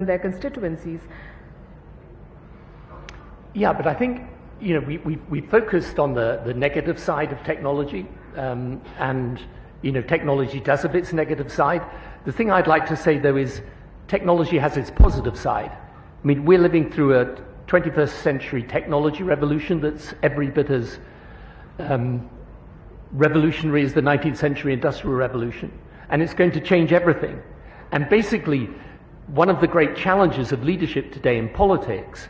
their constituencies. Yeah, but I think we focused on the negative side of technology, and technology does have its negative side. The thing I'd like to say though is technology has its positive side. I mean, we're living through a 21st century technology revolution that's every bit as revolutionary as the 19th century industrial revolution, and it's going to change everything. And basically, one of the great challenges of leadership today in politics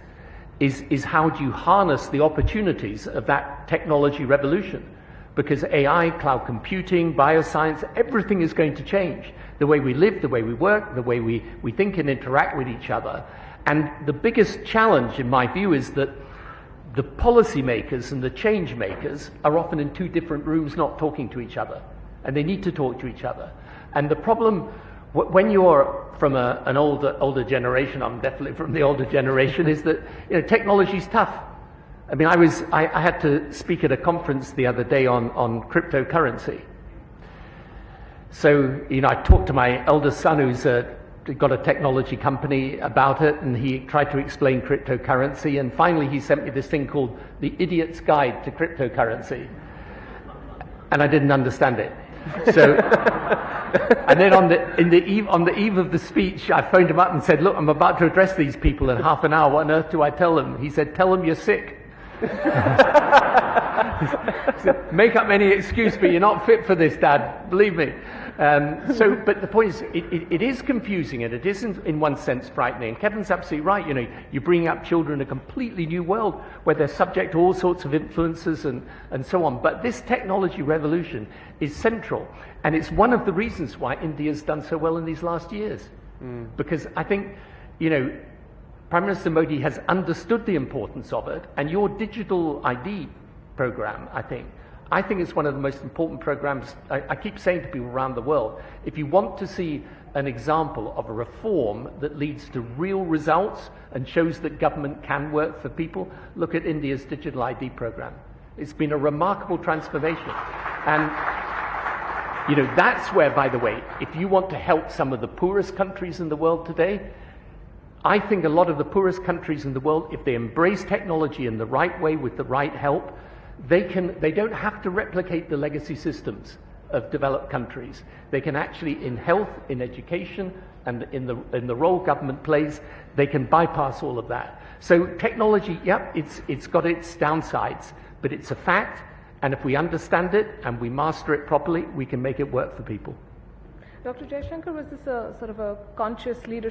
is how do you harness the opportunities of that technology revolution? Because AI, cloud computing, bioscience, everything is going to change. The way we live, the way we work, the way we think and interact with each other. And the biggest challenge, in my view, is that the policymakers and the change makers are often in two different rooms not talking to each other. And they need to talk to each other. And the problem, when you're from an older generation, I'm definitely from the older generation, is that technology's tough. I mean, I had to speak at a conference the other day on cryptocurrency. So I talked to my eldest son, who's got a technology company, about it, and he tried to explain cryptocurrency, and finally he sent me this thing called The Idiot's Guide to Cryptocurrency, and I didn't understand it. So, and then on the eve of the speech, I phoned him up and said, "Look, I'm about to address these people in half an hour. What on earth do I tell them?" He said, "Tell them you're sick." Make up any excuse, but you're not fit for this, Dad. Believe me. But the point is, it is confusing, and it is in one sense frightening. Kevin's absolutely right. You're bringing up children in a completely new world where they're subject to all sorts of influences and so on. But this technology revolution is central, and it's one of the reasons why India's done so well in these last years. Because I think, Prime Minister Modi has understood the importance of it, and your digital ID program, I think it's one of the most important programs. I keep saying to people around the world, if you want to see an example of a reform that leads to real results and shows that government can work for people, look at India's digital ID program. It's been a remarkable transformation. And that's where, by the way, if you want to help some of the poorest countries in the world today, I think a lot of the poorest countries in the world, if they embrace technology in the right way with the right help, they don't have to replicate the legacy systems of developed countries. They can actually, in health, in education, and in the role government plays, they can bypass all of that. So technology, yep, it's got its downsides, but it's a fact, and if we understand it and we master it properly, we can make it work for people. Dr. Jaishankar, was this a sort of a conscious leadership